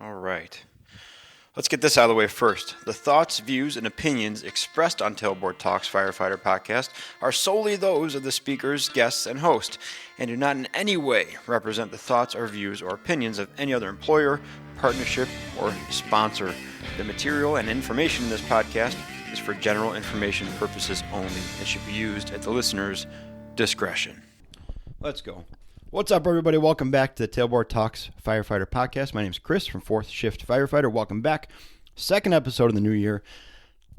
All right. Let's get this out of the way first. The thoughts, views, and opinions expressed on Tailboard Talks Firefighter podcast are solely those of the speakers, guests, and host, and do not in any way represent the thoughts or views or opinions of any other employer, partnership, or sponsor. The material and information in this podcast is for general information purposes only and should be used at the listener's discretion. Let's go. What's up, everybody? Welcome back to the Tailboard Talks Firefighter podcast. My name is Chris from 4th Shift Firefighter. Welcome back. Second episode of the new year.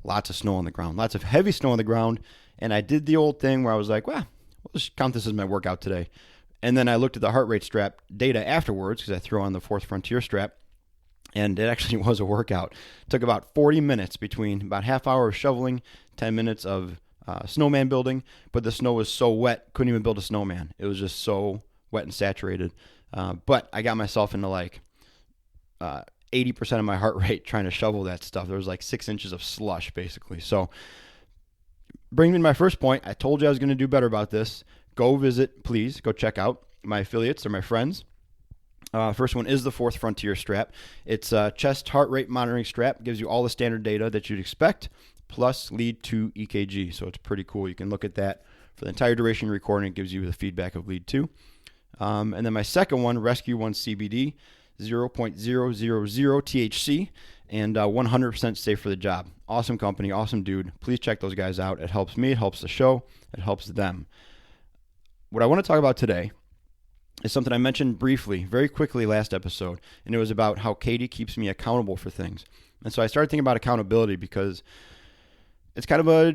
Lots of snow on the ground. Lots of heavy snow on the ground. And I did the old thing where I was like, well, we'll just count this as my workout today. And then I looked at the heart rate strap data afterwards because I threw on the 4th Frontier strap. And it actually was a workout. It took about 40 minutes between about half hour of shoveling, 10 minutes of snowman building. But the snow was so wet, couldn't even build a snowman. It was just so wet and saturated. But I got myself into like 80% of my heart rate trying to shovel that stuff. There was like 6 inches of slush basically. So bringing me to my first point, I told you I was going to do better about this. Go visit, please. Go check out my affiliates or my friends. First one is the 4th Frontier strap. It's a chest heart rate monitoring strap. Gives you all the standard data that you'd expect, plus lead 2 EKG. So it's pretty cool. You can look at that for the entire duration of recording. It gives you the feedback of lead 2. And then my second one, Rescue 1 CBD, 0.000 THC, and 100% safe for the job. Awesome company, awesome dude. Please check those guys out. It helps me, it helps the show, it helps them. What I want to talk about today is something I mentioned briefly, very quickly last episode, and it was about how Katie keeps me accountable for things. And so I started thinking about accountability because it's kind of a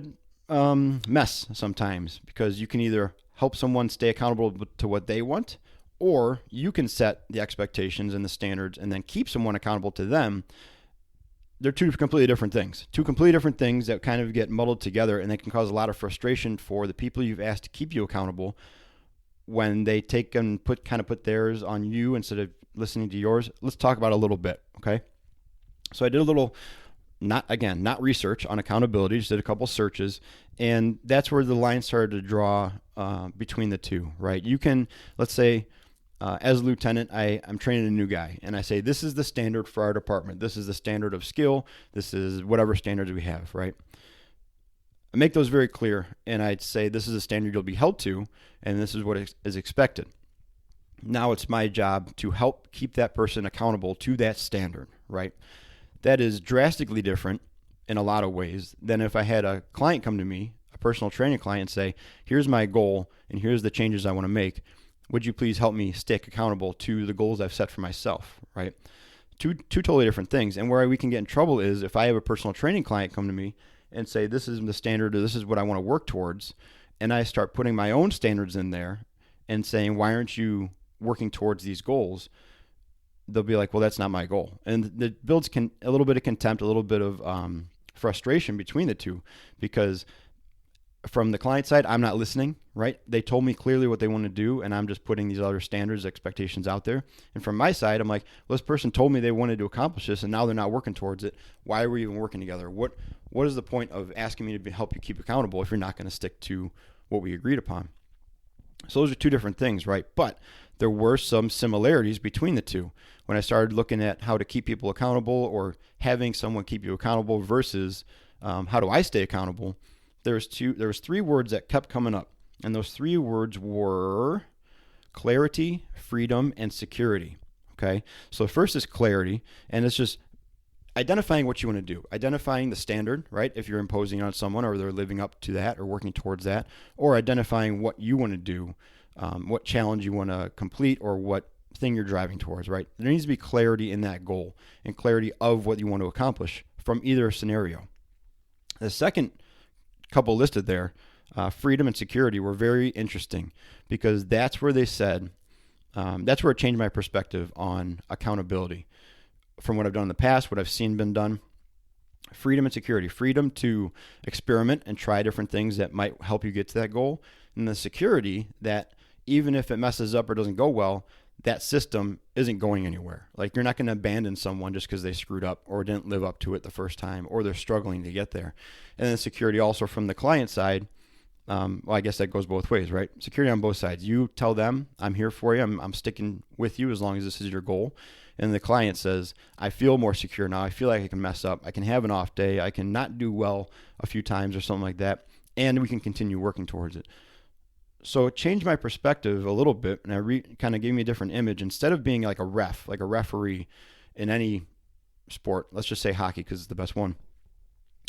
mess sometimes, because you can either help someone stay accountable to what they want, or you can set the expectations and the standards and then keep someone accountable to them. They're two completely different things. Two completely different things that kind of get muddled together, and they can cause a lot of frustration for the people you've asked to keep you accountable when they take and put theirs on you instead of listening to yours. Let's talk about it a little bit, okay? So I did a little not research on accountability, just did a couple searches, and that's where the line started to draw between the two, right? You can, let's say, as a lieutenant, I'm training a new guy, and I say, this is the standard for our department. This is the standard of skill. This is whatever standards we have, right? I make those very clear, and I'd say, this is a standard you'll be held to, and this is what is expected. Now it's my job to help keep that person accountable to that standard, right? That is drastically different in a lot of ways than if I had a client come to me, a personal training client, and say, here's my goal and here's the changes I want to make. Would you please help me stick accountable to the goals I've set for myself, right? Two totally different things. And where we can get in trouble is if I have a personal training client come to me and say, this is the standard, or this is what I want to work towards, and I start putting my own standards in there and saying, why aren't you working towards these goals? They'll be like, well, that's not my goal. And it builds a little bit of contempt, a little bit of frustration between the two, because from the client side, I'm not listening, right? They told me clearly what they want to do, and I'm just putting these other standards, expectations out there. And from my side, I'm like, well, this person told me they wanted to accomplish this, and now they're not working towards it. Why are we even working together? What is the point of asking me to help you keep accountable if you're not going to stick to what we agreed upon? So those are two different things, right? But there were some similarities between the two. When I started looking at how to keep people accountable, or having someone keep you accountable versus how do I stay accountable, there was 3 words that kept coming up. And those 3 words were clarity, freedom, and security. Okay? So first is clarity, and it's just identifying what you want to do, identifying the standard, right? If you're imposing on someone or they're living up to that or working towards that, or identifying what you want to do, what challenge you want to complete, or what thing you're driving towards, right? There needs to be clarity in that goal and clarity of what you want to accomplish from either scenario. The second couple listed there, freedom and security, were very interesting, because that's where they said, that's where it changed my perspective on accountability from what I've done in the past, what I've seen been done. Freedom and security. Freedom to experiment and try different things that might help you get to that goal. And the security that even if it messes up or doesn't go well, that system isn't going anywhere. Like, you're not going to abandon someone just because they screwed up or didn't live up to it the first time, or they're struggling to get there. And then security also from the client side. Well, I guess that goes both ways, right? Security on both sides. You tell them, I'm here for you. I'm sticking with you as long as this is your goal. and the client says, I feel more secure now. I feel like I can mess up. I can have an off day. I can not do well a few times or something like that, and we can continue working towards it. So it changed my perspective a little bit, and kind of gave me a different image. Instead of being like a referee in any sport, let's just say hockey because it's the best one,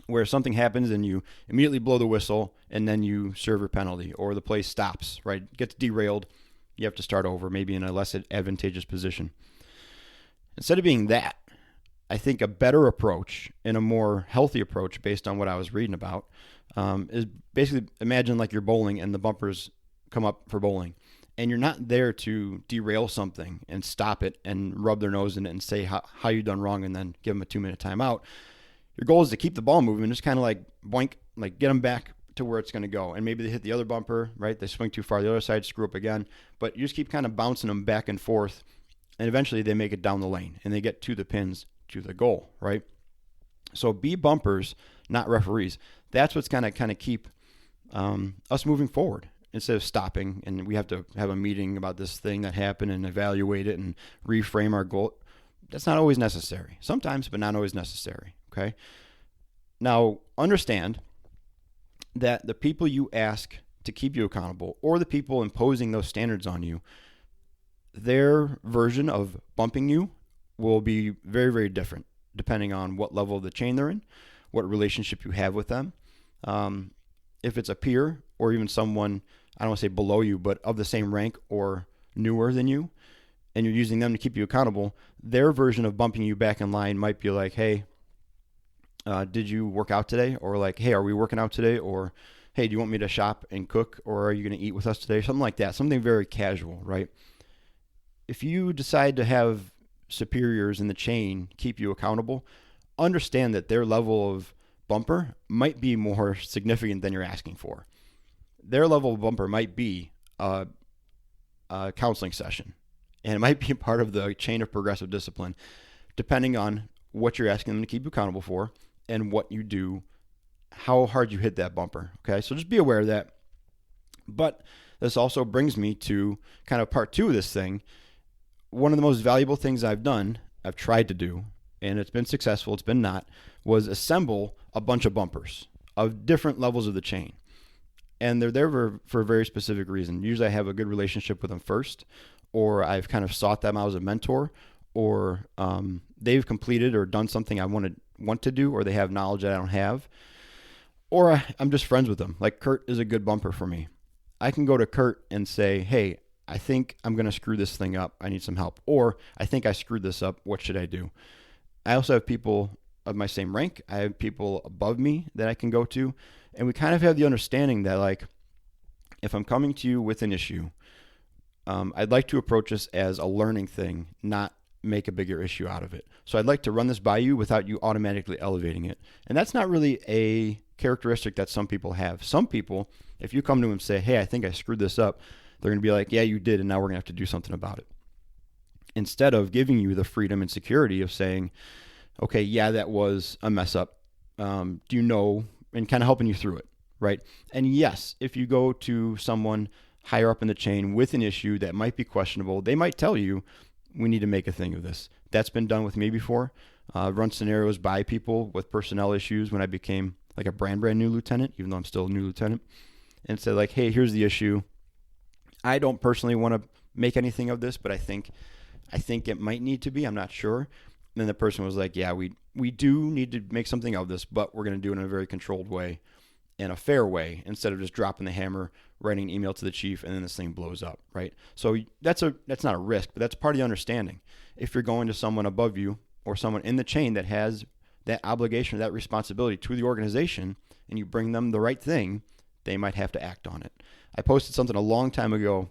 where something happens and you immediately blow the whistle and then you serve your penalty, or the play stops, right? Gets derailed. You have to start over, maybe in a less advantageous position. Instead of being that, I think a better approach and a more healthy approach based on what I was reading about is basically imagine like you're bowling and the bumpers come up for bowling, and you're not there to derail something and stop it and rub their nose in it and say how you done wrong and then give them a 2-minute timeout. Your goal is to keep the ball moving, just kind of like boink, like get them back to where it's going to go. And maybe they hit the other bumper, right? They swing too far the other side, screw up again. But you just keep kind of bouncing them back and forth, and eventually they make it down the lane and they get to the pins, to the goal, right? So be bumpers, not referees. That's what's going to kind of keep us moving forward instead of stopping. And we have to have a meeting about this thing that happened and evaluate it and reframe our goal. That's not always necessary. Sometimes, but not always necessary, okay? Now, understand that the people you ask to keep you accountable, or the people imposing those standards on you, their version of bumping you will be very, very different depending on what level of the chain they're in, what relationship you have with them. If it's a peer or even someone, I don't want to say below you, but of the same rank or newer than you, and you're using them to keep you accountable, their version of bumping you back in line might be like, hey, did you work out today? Or like, hey, are we working out today? Or, hey, do you want me to shop and cook? Or are you going to eat with us today? Something like that. Something very casual, right? If you decide to have superiors in the chain keep you accountable, understand that their level of bumper might be more significant than you're asking for. Their level of bumper might be a counseling session, and it might be part of the chain of progressive discipline, depending on what you're asking them to keep you accountable for and what you do, how hard you hit that bumper. Okay, so just be aware of that. But this also brings me to kind of part two of this thing. One of the most valuable things I've tried to do, and it's been successful, it's been not, was assemble a bunch of bumpers of different levels of the chain. And they're there for a very specific reason. Usually I have a good relationship with them first, or I've kind of sought them out as a mentor, or they've completed or done something I want to do, or they have knowledge that I don't have, or I'm just friends with them. Like Kurt is a good bumper for me. I can go to Kurt and say, hey, I think I'm going to screw this thing up. I need some help. Or I think I screwed this up. What should I do? I also have people of my same rank. I have people above me that I can go to. And we kind of have the understanding that, like, if I'm coming to you with an issue, I'd like to approach this as a learning thing, not make a bigger issue out of it. So I'd like to run this by you without you automatically elevating it. And that's not really a characteristic that some people have. Some people, if you come to them and say, hey, I think I screwed this up, they're going to be like, yeah, you did, and now we're going to have to do something about it. Instead of giving you the freedom and security of saying, okay, yeah, that was a mess up. Do you know, and kind of helping you through it, right? And yes, if you go to someone higher up in the chain with an issue that might be questionable, they might tell you, we need to make a thing of this. That's been done with me before. Run scenarios by people with personnel issues when I became like a brand new lieutenant, even though I'm still a new lieutenant, and said like, hey, here's the issue. I don't personally want to make anything of this, but I think it might need to be. I'm not sure. And then the person was like, yeah, we do need to make something of this, but we're going to do it in a very controlled way and a fair way instead of just dropping the hammer, writing an email to the chief, and then this thing blows up, right? So that's not a risk, but that's part of the understanding. If you're going to someone above you or someone in the chain that has that obligation or that responsibility to the organization, and you bring them the right thing, they might have to act on it. I posted something a long time ago,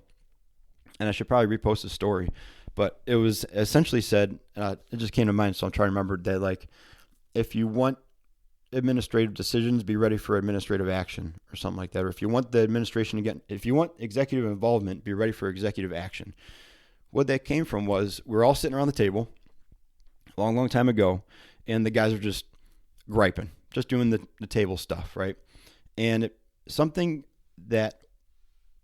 and I should probably repost the story, but it was essentially said, it just came to mind, so I'm trying to remember that, like, if you want administrative decisions, be ready for administrative action or something like that. Or if you want the administration to get, if you want executive involvement, be ready for executive action. What that came from was we were all sitting around the table a long, long time ago, and the guys are just griping, just doing the table stuff, right? And something that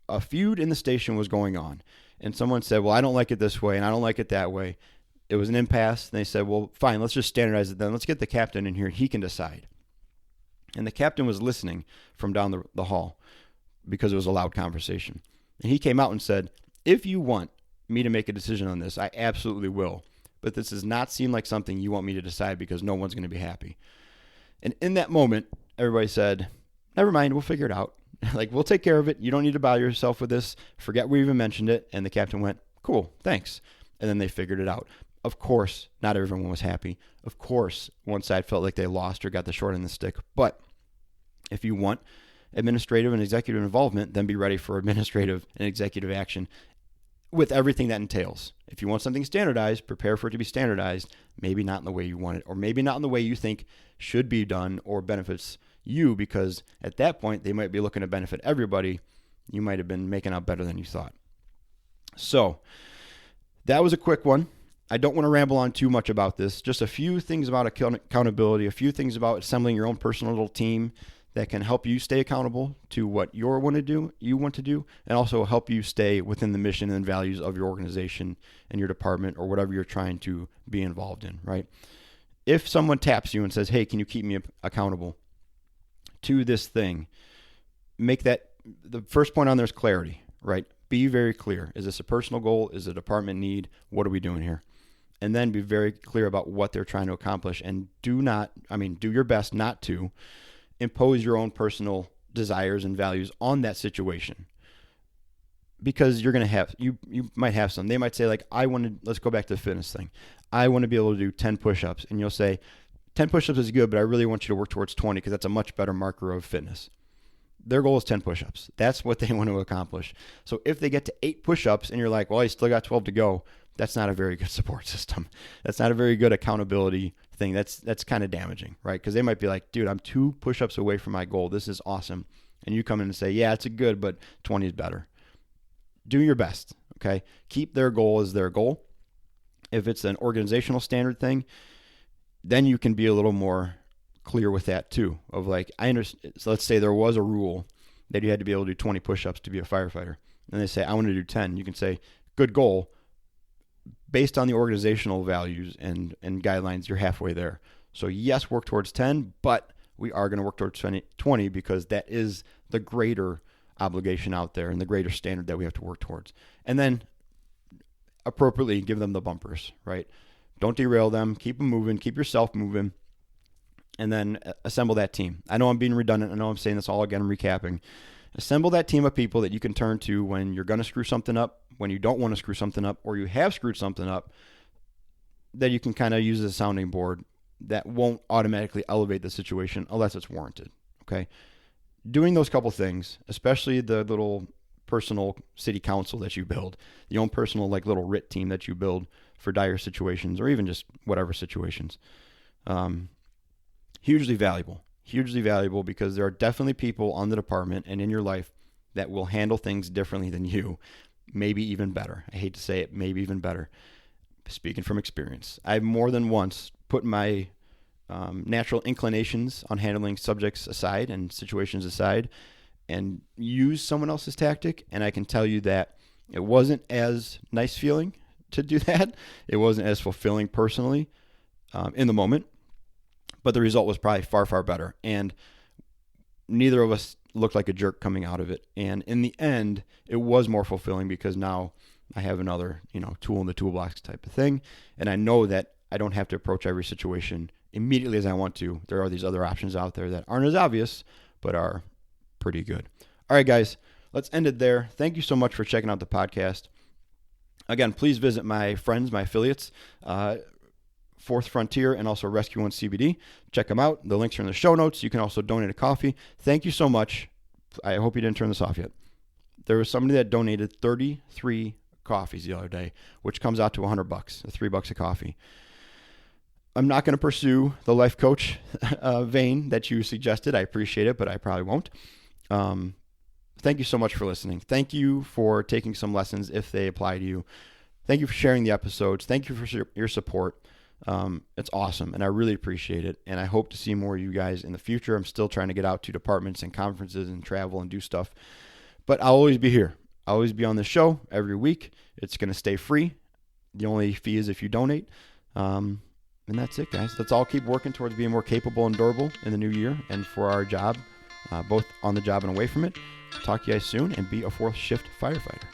a feud in the station was going on, and someone said, well, I don't like it this way, and I don't like it that way. it was an impasse. And they said, well, fine, let's just standardize it then. Let's get the captain in here. He can decide. And the captain was listening from down the hall because it was a loud conversation. And he came out and said, if you want me to make a decision on this, I absolutely will. But this does not seem like something you want me to decide because no one's going to be happy. And in that moment, everybody said, never mind, we'll figure it out. Like, we'll take care of it. You don't need to bother yourself with this. Forget we even mentioned it. And the captain went, cool, thanks. And then they figured it out. Of course, not everyone was happy. Of course, one side felt like they lost or got the short end of the stick. But if you want administrative and executive involvement, then be ready for administrative and executive action with everything that entails. If you want something standardized, prepare for it to be standardized, maybe not in the way you want it, or maybe not in the way you think should be done or benefits you, because at that point, they might be looking to benefit everybody. You might have been making out better than you thought. So that was a quick one. I don't want to ramble on too much about this. Just a few things about accountability, a few things about assembling your own personal little team that can help you stay accountable to what you want to do, and also help you stay within the mission and values of your organization and your department or whatever you're trying to be involved in, right? If someone taps you and says, hey, can you keep me accountable to this thing, make that, the first point on there is clarity, right? Be very clear. Is this a personal goal? Is it a department need? What are we doing here? And then be very clear about what they're trying to accomplish, and do your best not to impose your own personal desires and values on that situation, because you're going to have, you might have some. They might say, like, let's go back to the fitness thing. I want to be able to do 10 push-ups. And you'll say 10 push-ups is good, but I really want you to work towards 20 because that's a much better marker of fitness. Their goal is 10 push-ups. That's what they want to accomplish. So if they get to 8 push-ups and you're like, well, I still got 12 to go, that's not a very good support system. That's not a very good accountability thing. That's kind of damaging, right? Because they might be like, dude, I'm 2 push-ups away from my goal. This is awesome. And you come in and say, yeah, it's a good, but 20 is better. Do your best, okay? Keep their goal as their goal. If it's an organizational standard thing, then you can be a little more clear with that too. Of like, I understand. So let's say there was a rule that you had to be able to do 20 push-ups to be a firefighter. And they say, I want to do 10. You can say, good goal. Based on the organizational values and guidelines, you're halfway there. So yes, work towards 10, but we are going to work towards 20 because that is the greater obligation out there and the greater standard that we have to work towards. And then appropriately give them the bumpers, right? Don't derail them. Keep them moving. Keep yourself moving. And then assemble that team. I know I'm being redundant. I know I'm saying this all again. I'm recapping. Assemble that team of people that you can turn to when you're going to screw something up, when you don't want to screw something up, or you have screwed something up, that you can kind of use as a sounding board that won't automatically elevate the situation unless it's warranted, okay? Doing those couple things, especially the little personal city council that you build, your own personal like little RIT team that you build for dire situations or even just whatever situations, hugely valuable because there are definitely people on the department and in your life that will handle things differently than you, maybe even better. I hate to say it, maybe even better. Speaking from experience, I've more than once put my natural inclinations on handling subjects aside and situations aside and use someone else's tactic, and I can tell you that it wasn't as nice feeling to do that. It wasn't as fulfilling personally in the moment, but the result was probably far, far better. And neither of us looked like a jerk coming out of it. And in the end, it was more fulfilling because now I have another, tool in the toolbox type of thing. And I know that I don't have to approach every situation immediately as I want to. There are these other options out there that aren't as obvious, but are pretty good. All right, guys, let's end it there. Thank you so much for checking out the podcast. Again, please visit my friends, my affiliates, Fourth Frontier and also Rescue One CBD. Check them out. The links are in the show notes. You can also donate a coffee. Thank you so much. I hope you didn't turn this off yet. There was somebody that donated 33 coffees the other day, which comes out to $100, $3 a coffee. I'm not going to pursue the life coach vein that you suggested. I appreciate it, but I probably won't. Thank you so much for listening. Thank you for taking some lessons if they apply to you. Thank you for sharing the episodes. Thank you for your support. It's awesome, and I really appreciate it, and I hope to see more of you guys in the future. I'm still trying to get out to departments and conferences and travel and do stuff, but I'll always be here. I'll always be on the show every week. It's going to stay free. The only fee is if you donate. And that's it, guys. Let's all keep working towards being more capable and durable in the new year and for our job, both on the job and away from it. Talk to you guys soon, and be a fourth shift firefighter.